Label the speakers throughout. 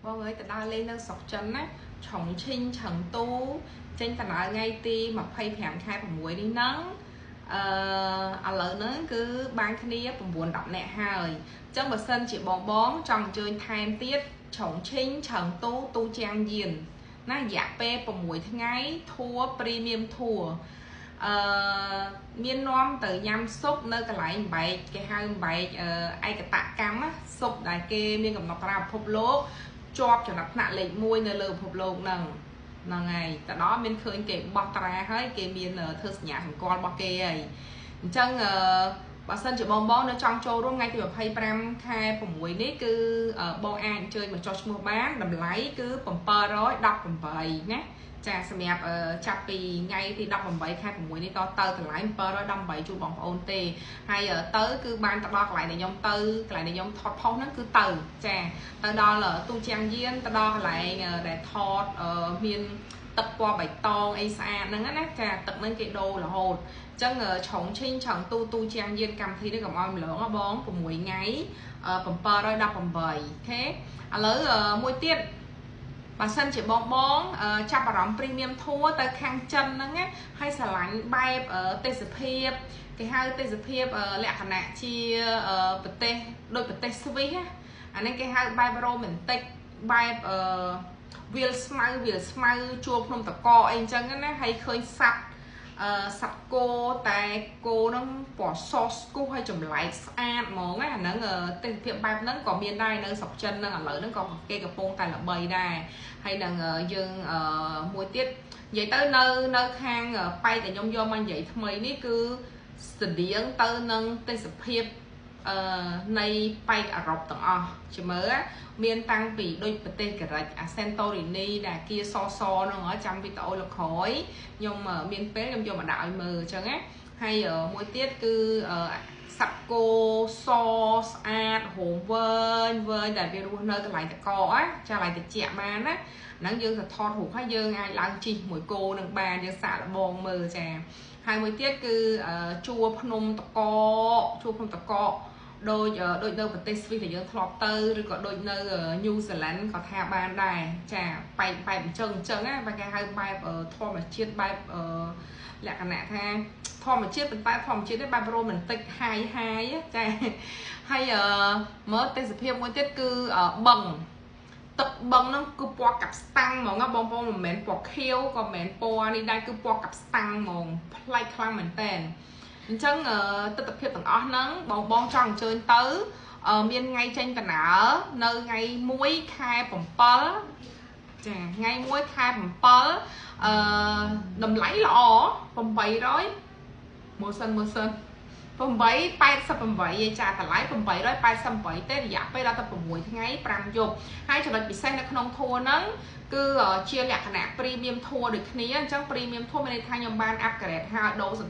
Speaker 1: Bọn người ta đa lên nâng sọc chân á Trọng Trinh, Trần Tu Trên ta nói ngay ti mà phay phèm khai bằng muối đi nâng lợi nâng cứ ban khá nia bằng buồn đọc nẹ hơi Chân bà sân chỉ bóng bóng trong chơi thêm tiết Trọng Trinh, Trần Tu, Tu Trang Diền Nó giả bê bằng muối thế ngay Thua, premium thua miên nóm từ nhâm xúc nơi cái lại bậy cái hai bậy ai cái tạ cắm á xúc đại kê miên cầm nọc ra phục lố chọp cho nó nặng lệnh môi nơi lừa phục lố nằng ngày tại đó miên khơi kể bọc ra hết kê miên thơ nhà thằng con bọc kê ấy chân bà sân chỉ bong bóng nó trong châu luôn ngay từ hay pram khai phòng quỷ nít cứ bong an chơi mà cho mua bán đầm lấy cứ bầm pơ rồi đọc bầm vậy nhé chà xem đẹp chạp vì ngay thì đọc bằng 7 khai của mũi đi to tơ thì lại pơ đó đâm 7 chu bằng ôn tê hay ở tới cứ ban tập đo lại này nhóm tư lại này nhóm thọt phong nó cứ từ chà tới đó là tu trang viên tới đo lại để thọt miền tập qua bảy to ấy xa nó ngắt chà tập lên cái đồ là hồn chân chống trinh chẳng tu trang viên cầm thi nó cầm ôm lớn ở bóng của mũi ngáy bằng pơ đó đọc bằng 7 thế lớn môi tiết bà sân chỉ bóng bóng chạp bà rõm premium thua tới khang chân nó nghe hay xả lánh bay ở tê sập hiệp cái hai tê sập hiệp lẹ khả nạ chi đôi bật tê svi á nên cái hai bay bro mình tê bay wheel smile chua không tập co anh chân á hay khơi sạch sạch cô tại cô nó bỏ sauce cô hay chùm lại ăn món á nó tên phiệm bay nó còn miền đây nó sọc chân nó lợi nó còn cây cà phông tại là bầy đài hay là dương mùi tiết vậy tới nơi khang bay tại nhông do mang vậy thôi ní cứ sự điện tới nâng tên sập hiệp nay bay ở rộng tầng chỉ mới miền tăng vì đôi bật tên cả rạch Santorini là kia so nó ở trong video là khói nhưng mà miền phế trong vô mà đạo mờ chẳng á hay ở mỗi tiết cứ sạch cô so hồn vơi để video nơi cái lại có á cho lại chẹt ban á nắng dương thật thọt hủ hai dương ai lang chi mỗi cô nâng bàn dương xả là bồn mờ trà hai mươi tiết cứ chua phnom tạc co đôi đâu vật tây phi thì dương thọt tơ rồi có đôi nơi New Zealand có tha ban đài trà bay chân á và cái hai bay ở thọ mà chiết bay lẹ cả nạ tha thọ mà chiết bên bay thọ mà chiết đến bay pro mình tích hai á trà hay mới tây sập hiệp mỗi tiết cứ bằng tập bằng nó cứ po cặp tăng mà nó bong mà mền po khiêu còn mền po đi đây cứ po cặp tăng mòn play clam mình tên chân tập hiệp tầng ó nắng bong tròn chơi tới miền ngay trên tầng ở nơi ngay muối khai bầm pớ ngay muối khai bầm pớ đầm lấy lọ bầm bầy rồi mùa xuân bầm bẫy bay sập bầm bẫy vậy trà tạt lái bầm bẫy rồi bay sập bẫy tết giả bay ra tập bầm muối ngay pram dục hai trường hợp bị say nó không thua nắng cứ chia lẻ nạp premium thua được ní trong premium thua bên thay nhom ban upgrade hai độ sự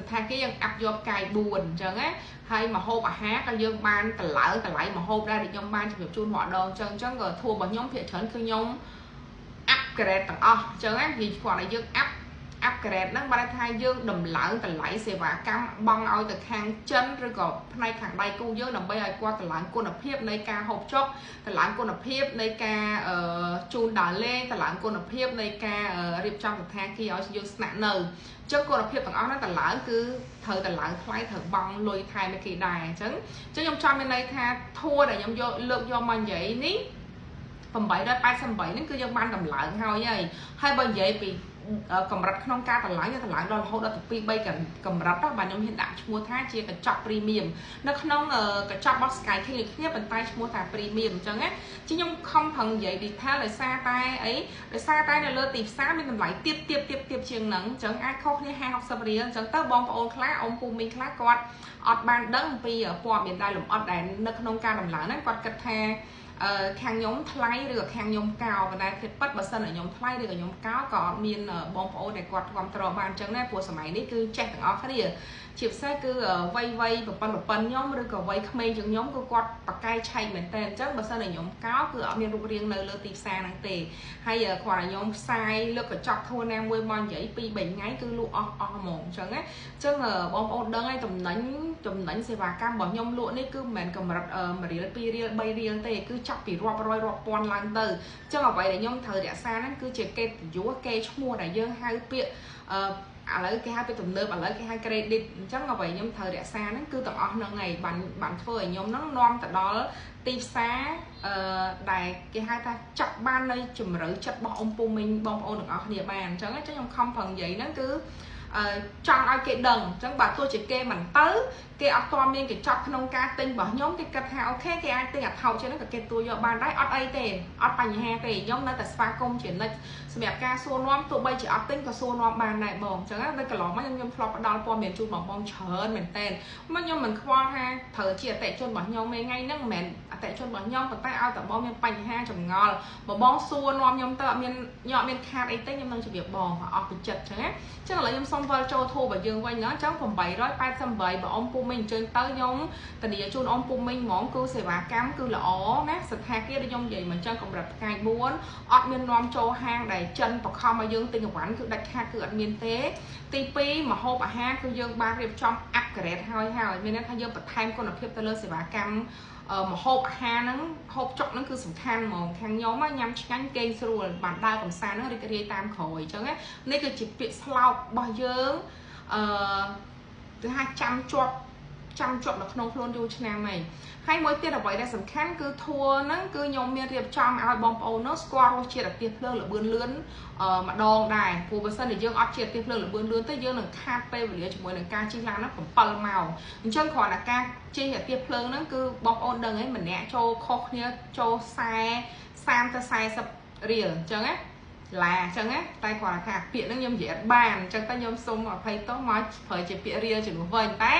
Speaker 1: tha kia áp vô cài buồn chẳng á hay mà hô bà hát cái dương ban tạt lại mà hô ra được nhom ban chụp chun họ đồ chân chẳng rồi thua bằng nhóm thiện trấn cứ nhóm upgrade tầng chẳng á vì còn là dương upgrade nó ban thay dương đầm lợn tạt lại xe và cam băng ao từ khang chân rồi còn nay khang bay cu dương nằm bây giờ qua tạt lại cô nạp hiệp nơi ca hộp chốc tạt lại cô nạp hiệp nơi ca chun đà lê tạt lại cô nạp hiệp nơi ca riệp trong tạt tha khi ở dương snap nờ chứ cô nạp hiệp tầng nó tạt lại cứ thời tạt lại thay thở băng lôi thay mấy kỳ đài chứ nhom trong bên đây tha thua để nhom vô lượng do mình vậy ní phần 7 đó 307 nó cứ dân ban đầm lợn thôi vậy hai bên vậy vì cầm rạch không ca tạt lại đôi hỗ trợ từ bay cầm rạch đó bạn nhom hiện đại mua thá chia cái chop premium nó không cái chop box cái khi kia bàn tay mua thà premium chẳng á chứ nhom không thần vậy thì tha lại xa tay ấy để xa tay này lơ tịp sáng mình lại tiếp chiêng nắng chẳng ai khóc như hai học sập riêng chẳng tới bom ôn class ông phụ mình class quạt ọt ban đấng vì ở qua miền Tây lùm ọt đèn nó không ca đầm lợn nó quạt cật tha khang nhóm thay được khang nhóm cao và đây thiệt bất bờ sân ở nhóm thay được ở nhóm cao còn miền bom ô để quạt quạt trò bàn trắng này của sớm này cứ chạy từng óc cái gì chịp xe cứ vây và phân nhóm rồi còn vây khmer những nhóm cứ quạt bạc cay chạy mình tên chắc bờ sân ở nhóm cao cứ ở miền ruộng riêng nơi lơ tịp xa năng tề hay giờ khoảng nhóm sai lơ cả chọc thua nam quê mon giấy pi bảy ngay cứ lụ mỏng chẳng á chứ bom ô đơn ai tầm đánh ចំណេញសេវាកម្មរបស់ខ្ញុំលក់នេះគឺមិនមែនកម្រិត1រៀល2រៀល3រៀលទេគឺចាប់ពីរាប់រយរាប់ពាន់ឡើងទៅអញ្ចឹងអ្វីដែលខ្ញុំត្រូវរក្សាហ្នឹងគឺជាកិត្តិយសគេឈ្មោះដែលយើងហៅពាក្យឥឡូវគេហៅពាក្យទំនើបឥឡូវគេហៅ credit អញ្ចឹងអ្វីខ្ញុំត្រូវរក្សាហ្នឹងគឺទាំងអស់ហ្នឹងហើយបានធ្វើឲ្យខ្ញុំហ្នឹងនាំទៅដល់ទីផ្សារដែលគេហៅថាចាប់បាននៅជំរឿចិត្តរបស់អ៊ំពូមីងបងប្អូនទាំងអស់គ្នាបានអញ្ចឹងខ្ញុំខំប្រឹងនិយាយហ្នឹងគឺចង់ឲ្យគេដឹងអញ្ចឹងបើទោះជាគេមិនទៅគេអត់ទាន់មានកញ្ចប់ក្នុងការទិញរបស់ខ្ញុំគេគិតថាអូខេគេអាចទិញអាថោកជាងហ្នឹងក៏គេទួយកបានដែរអត់អីទេអត់បញ្ហាទេខ្ញុំនៅតែស្វាគមន៍ជានិច្ចសម្រាប់ការសួរនាំទោះបីជាអត់ទិញក៏សួរនាំបានដែរបងអញ្ចឹងនៅកន្លងមកខ្ញុំធ្លាប់ផ្ដល់ព័ត៌មានជូនបងប្អូនច្រើនមែនតើមកខ្ញុំមិនខ្វល់ថាត្រូវជាអតិជនរបស់ខ្ញុំថ្ងៃហ្នឹងមិនមែនអតិជនរបស់ខ្ញុំប៉ុន្តែឲ្យតែបងមានបញ្ហាចម្ងល់បងសួរនាំខ្ញុំទៅអត់មានខាតអីទេខ្ញុំនឹងជម្រាបបងអស់ពីចិត្តអញ្ចឹងឥឡូវខ្ញុំសូមវិលចូលធូបរបស់យើងវិញណាអញ្ចឹង888បើអ៊ំពូមីងអញ្ជើញទៅខ្ញុំធានាជូនអ៊ំពូមីងហ្មងគឺសេវាកម្មគឺល្អណាស្ថានភាពដែលខ្ញុំនិយាយមកអញ្ចឹងកម្រិតថ្ងៃ4អត់មាននាំចូលហាងដែលចិនបខំឲ្យយើងទិញអវ៉ាន់គឺដាច់ខាតគឺអត់មានទេទី2ម្ហូបអាហារគឺយើងបានរៀបចំអាប់ក្រេតហើយមានន័យថាយើងបន្ថែមគុណភាពទៅលើសេវាកម្មម្ហូបអាហារហ្នឹងហូបចុកហ្នឹងគឺសំខាន់ហ្មងខាងខ្ញុំញ៉ាំឆ្ងាញ់គេងស្រួលបានដើរកំសាន្តហ្នឹងរីករាយតាមក្រោយអញ្ចឹងនេះគឺជាពាក្យស្លោករបស់យើងគឺថាចាំជាប់នៅក្នុងខ្លួនយូរឆ្នាំហើយមួយទៀតអ្វីដែលសំខាន់គឺធัวហ្នឹងគឺខ្ញុំមានរៀបចំឲ្យបងប្អូននោះស្គាល់រសជាតិអាទៀសភ្លើងលបឿនលឿនម្ដងដែរព្រោះបើសិនជាយើងអត់ជាអាទៀសភ្លើងលបឿនលឿនទៅយើងនឹងខាតពេលវេលាជាមួយនឹងការជិះឡានហ្នឹង7ម៉ោងអញ្ចឹងគ្រាន់តែការជិះអាទៀសភ្លើងហ្នឹងគឺបងប្អូនដឹងហើយម្នាក់ចូលខុសគ្នាចូល30ទៅ40រៀលអញ្ចឹងណាឡាអញ្ចឹងណាតែគាត់ថាពាក្យហ្នឹងខ្ញុំនិយាយអត់បានអញ្ចឹងតែខ្ញុំសូមអភ័យទោសមកប្រើជាពាក្យរៀលជំនួសវិញតែ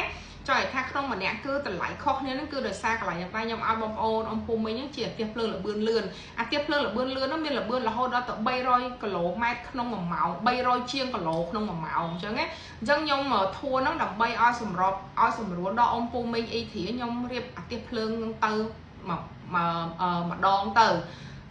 Speaker 1: ចុះឲ្យថាក្នុងម្នាក់គឺតម្លៃខុសគ្នាហ្នឹងគឺដោយសារកន្លែងយ៉ាងណាខ្ញុំឲ្យបងប្អូនអ៊ំពូមីងហ្នឹងជាអាទៀសភ្លើងលបឿនលឿនអាទៀសភ្លើងលបឿនលឿនហ្នឹងមានលបឿនរហូតដល់ទៅ300គីឡូម៉ែត្រក្នុង1ម៉ោង300ជាងគីឡូក្នុង1ម៉ោងអញ្ចឹងណាអញ្ចឹងខ្ញុំធួហ្នឹងដើម្បីឲ្យសម្រួលដល់អ៊ំពូមីងអ៊ីធីខ្ញុំរៀបអាទៀសភ្លើងទៅម្ដងទៅ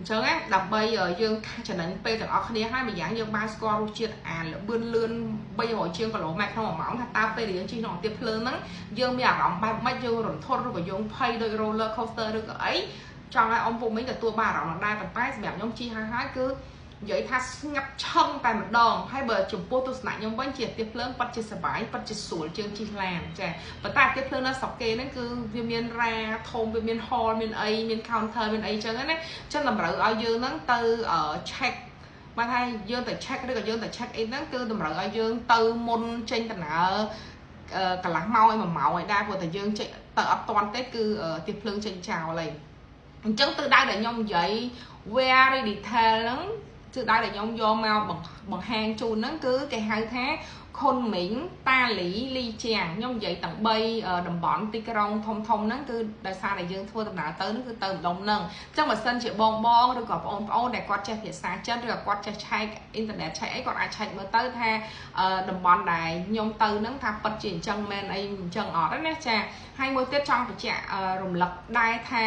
Speaker 1: អញ្ចឹងណាដើម្បីយើងចំណេញពេលទាំងអស់គ្នាហើយម្យ៉ាងយើងបានស្គាល់រសជាតិអាលបឿនលឿន300ជាងគីឡូម៉ែត្រក្នុង1ម៉ោងថាតើពេលដែលយើងជិះក្នុងអាទៀសភ្លើងហ្នឹងយើងមានអារម្មណ៍បែបម៉េចយើងរន្ធត់ឬក៏យើងភ័យដូច roller coaster ឬក៏អីចង់ឲ្យអ៊ំពូមីងទទួលបានអារម្មណ៍ដែរប៉ុន្តែសម្រាប់ខ្ញុំជិះហើយគឺនិយាយថាស្ងាត់ឆឹងតែម្ដងហើយបើចំពោះទស្សនៈខ្ញុំវិញជាអាទៀសភ្លើងប៉ັດជាសបាយប៉ັດជាស្រួលជាងជិះឡានចាប៉ុន្តែអាទៀសភ្លើងនៅស្រុកគេហ្នឹងគឺវាមានរ៉ាធំវាមាន hall មានអីមាន counter មានអីចឹងណាអញ្ចឹងតម្រូវឲ្យយើងហ្នឹងទៅ check បានថាយើងទៅ check ឬក៏យើងទៅ check in ហ្នឹងគឺតម្រូវឲ្យយើងទៅមុនចេញដំណើរកន្លះម៉ោងឲ្យ1ម៉ោងឲ្យដែរព្រោះតែយើងចេញទៅអត់ទាន់ទេគឺអាទៀសភ្លើងចេញចោលហើយអញ្ចឹងទិសដៅដែលខ្ញុំនិយាយ very detail ហ្នឹងទិសដៅដែលខ្ញុំយកមកបង្ហាញជូនហ្នឹងគឺគេហៅថាខុនមីងតាលីលីជាងខ្ញុំនិយាយទាំង3តំបន់ទីក្រុងធំហ្នឹងគឺដោយសារតែយើងធ្វើដំណើរទៅហ្នឹងគឺទៅម្ដុំហ្នឹងអញ្ចឹងបើសិនជាបងឬក៏បងប្អូនដែលគាត់ចេះភាសាចិនឬក៏គាត់ចេះឆែកអ៊ីនធឺណិតឆែកអីគាត់អាចឆែកមើលទៅថាតំបន់ដែលខ្ញុំទៅហ្នឹងថាពិតជាអញ្ចឹងមែនអីអញ្ចឹងអត់ទេណាចាហើយមួយទៀតចង់បញ្ជាក់រំលឹកដែរថា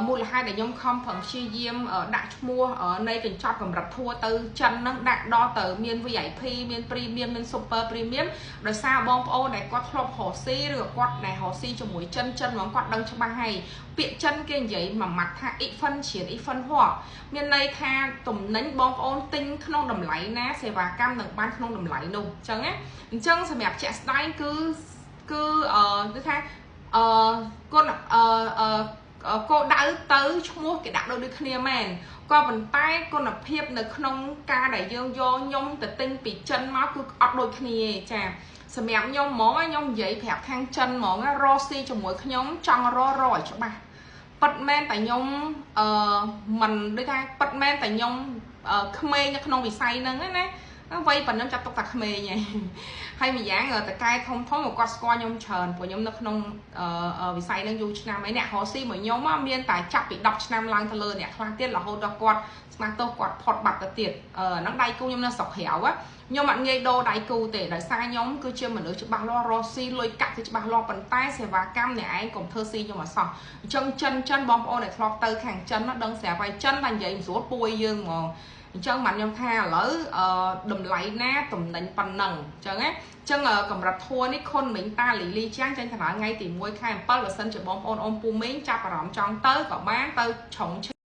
Speaker 1: មូលហេតុដែលខ្ញុំខំប្រឹងព្យាយាមដាក់ឈ្មោះនៃកញ្ចប់កម្រិតធัวទៅចិនហ្នឹងដាក់ដល់ទៅមាន VIP មាន Premium មាន Super Premium ដោយសារបងប្អូនដែលគាត់ធ្លាប់រកស៊ីឬក៏គាត់ដែលរកស៊ីជាមួយចិនហ្មងគាត់ដឹងច្បាស់ហើយពាក្យចិនគេនិយាយមួយម៉ាត់ថា Ifan ជា Ifan ហួរមានន័យថាតំណែងបងប្អូនទិញក្នុងតម្លៃណាសេវាកម្មនឹងបានក្នុងតម្លៃនោះអញ្ចឹងណាអញ្ចឹងសម្រាប់ជាក់ស្ដែងគឺថាគាត់គោលដៅទៅឈ្មោះគេដាក់ដូចគ្នាមែនក៏ប៉ុន្តែគុណភាពនៅក្នុងការដែលយើងយកខ្ញុំទៅទិញពីចិនមកគឺអត់ដូចគ្នាទេចាសម្រាប់ខ្ញុំហ្មងខ្ញុំនិយាយប្រាប់ខាងចិនហ្មងរកស៊ីជាមួយខ្ញុំចង់រកឲ្យច្បាស់ប៉ិតមែនតែខ្ញុំមិនដូចថាប៉ិតមែនតែខ្ញុំក្មេងនៅក្នុងវិស័យហ្នឹងណាវ័យប៉ុណ្ណឹងចាប់ទុកតែក្មេងហើយម្យ៉ាងតកែធំគាត់ស្គាល់ខ្ញុំច្រើនព្រោះខ្ញុំនៅក្នុងវិស័យហ្នឹងយូរឆ្នាំហើយអ្នករកស៊ីមួយខ្ញុំមានតែចាប់ពី10ឆ្នាំឡើងទៅលើអ្នកខ្លះទៀតរហូតដល់គាត់ស្មាតទោសគាត់ផុតបាត់ទៅទៀតហ្នឹងដៃគូខ្ញុំនៅស្រុកក្រៅខ្ញុំអត់ងាយដូរដៃគូទេដោយសារខ្ញុំគឺជាមនុស្សច្បាស់លាស់រកស៊ីលុយកាក់គឺច្បាស់លាស់ប៉ុន្តែសេវាកម្មអ្នកឯងកុំធ្វើស៊ីខ្ញុំអត់សោះអញ្ចឹងចិនបងប្អូនដែលធ្លាប់ទៅខាងចិនដឹងស្រាប់ហើយចិនតែនិយាយមិនស្រួលពួយយើងហ្មង chân mạnh nhom tha lỡ đùm lấy na tùm đánh phần nằng chẳng á chân cầm rập thua ní khôn mình ta lì ly trang trên thằng ngay tìm môi khai 7% cho bom ôn pu miếng chắp rõm trong tới có bán tới chống